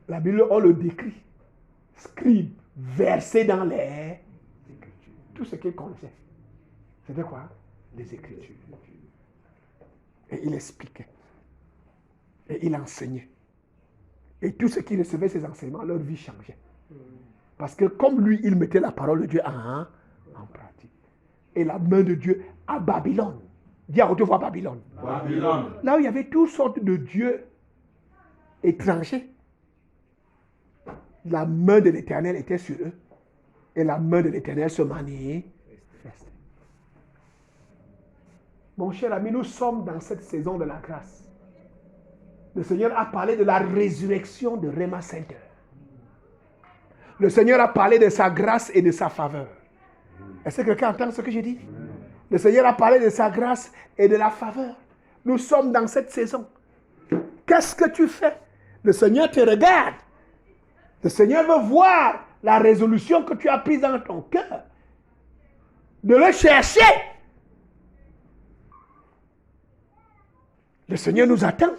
La Bible, on le décrit. Scribe, versé dans les Écritures. Tout ce qu'il connaissait. C'était quoi? Les Écritures. Et il expliquait. Et il enseignait. Et tous ceux qui recevaient ses enseignements, leur vie changeait. Parce que comme lui, il mettait la parole de Dieu en pratique. Et la main de Dieu à Babylone. Dis à haute voix Babylone. Babylone. Là où il y avait toutes sortes de dieux étrangers. La main de l'Éternel était sur eux. Et la main de l'Éternel se manifestait. Mon cher ami, nous sommes dans cette saison de la grâce. Le Seigneur a parlé de la résurrection de Rema Center. Le Seigneur a parlé de sa grâce et de sa faveur. Est-ce que quelqu'un entend ce que j'ai dit? Le Seigneur a parlé de sa grâce et de la faveur. Nous sommes dans cette saison. Qu'est-ce que tu fais? Le Seigneur te regarde. Le Seigneur veut voir la résolution que tu as prise dans ton cœur. De le chercher. Le Seigneur nous attend.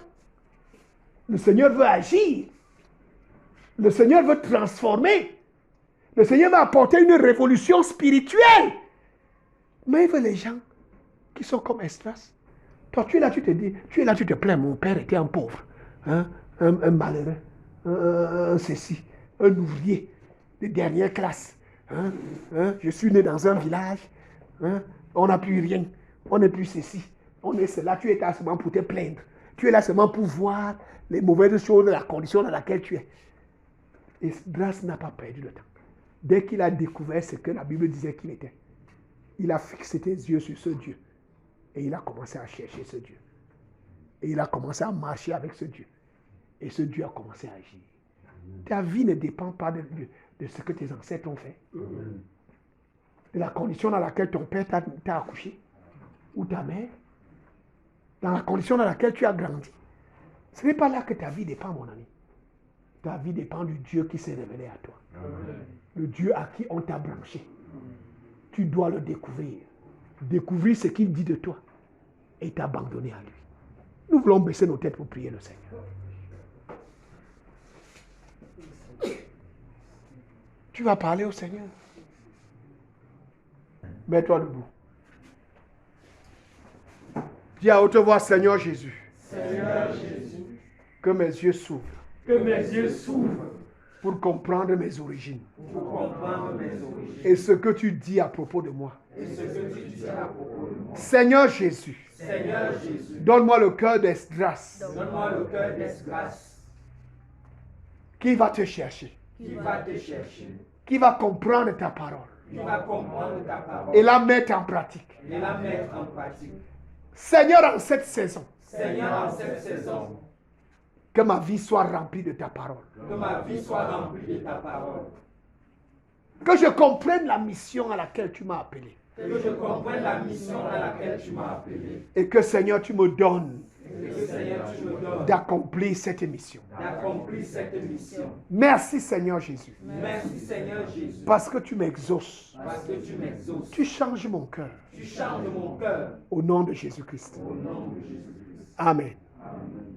Le Seigneur veut agir. Le Seigneur veut transformer. Le Seigneur va apporter une révolution spirituelle. Mais il veut les gens qui sont comme Esdras. Toi, tu es là, tu te dis, tu es là, tu te plains, mon père était un pauvre, hein, un malheureux, un ceci, un ouvrier de dernière classe. Hein, je suis né dans un village, hein, on n'a plus rien, on n'est plus ceci, on est cela. Tu es là seulement pour te plaindre. Tu es là seulement pour voir les mauvaises choses, la condition dans laquelle tu es. Esdras n'a pas perdu le temps. Dès qu'il a découvert ce que la Bible disait qu'il était, il a fixé ses yeux sur ce Dieu. Et il a commencé à chercher ce Dieu. Et il a commencé à marcher avec ce Dieu. Et ce Dieu a commencé à agir. Ta vie ne dépend pas de ce que tes ancêtres ont fait. De la condition dans laquelle ton père t'a accouché. Ou ta mère. Dans la condition dans laquelle tu as grandi. Ce n'est pas là que ta vie dépend, mon ami. Ta vie dépend du Dieu qui s'est révélé à toi. Le Dieu à qui on t'a branché. Tu dois le découvrir. Découvrir ce qu'il dit de toi et t'abandonner à lui. Nous voulons baisser nos têtes pour prier le Seigneur. Tu vas parler au Seigneur. Mets-toi debout. Dis à haute voix, Seigneur Jésus. Seigneur Jésus, Que mes yeux s'ouvrent. que mes yeux s'ouvrent Pour comprendre mes origines. pour comprendre mes origines Et ce que tu dis à propos de moi. et ce que tu dis à propos de moi. Seigneur Jésus. Seigneur Jésus, Donne-moi le cœur d'Esdras. donne-moi le cœur d'Esdras Qui va te chercher. qui va te chercher, Qui va comprendre ta parole. qui va comprendre ta parole Et la mettre en pratique. et la mettre en pratique. Seigneur, en cette saison. Seigneur, en cette saison, Que ma vie soit remplie de ta parole. que ma vie soit remplie de ta parole, Que je comprenne la mission à laquelle tu m'as appelé. que je comprenne la mission à laquelle tu m'as appelé Et que Seigneur, tu me donnes et que Seigneur, tu me donnes d'accomplir cette mission. d'accomplir cette mission. Merci Seigneur Jésus. Merci Seigneur Jésus, Parce que tu m'exauces. parce que tu m'exauces. Tu changes mon cœur. Tu changes mon cœur Au nom de Jésus-Christ. au nom de Jésus-Christ. Amen. Amen.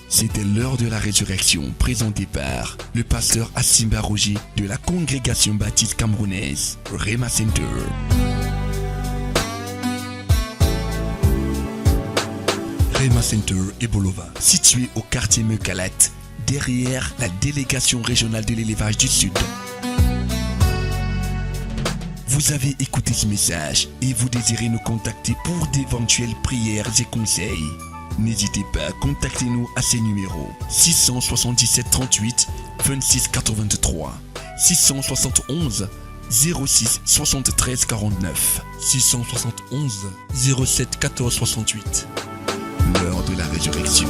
C'était l'heure de la résurrection présentée par le pasteur Assimba Roger de la congrégation baptiste camerounaise Rema Center. Rema Center et Bolova, situé au quartier Mekalat, derrière la délégation régionale de l'élevage du Sud. Vous avez écouté ce message et vous désirez nous contacter pour d'éventuelles prières et conseils. N'hésitez pas à contacter nous à ces numéros 677 38 26 83 671 06 73 49 671 07 14 68. L'heure de la résurrection.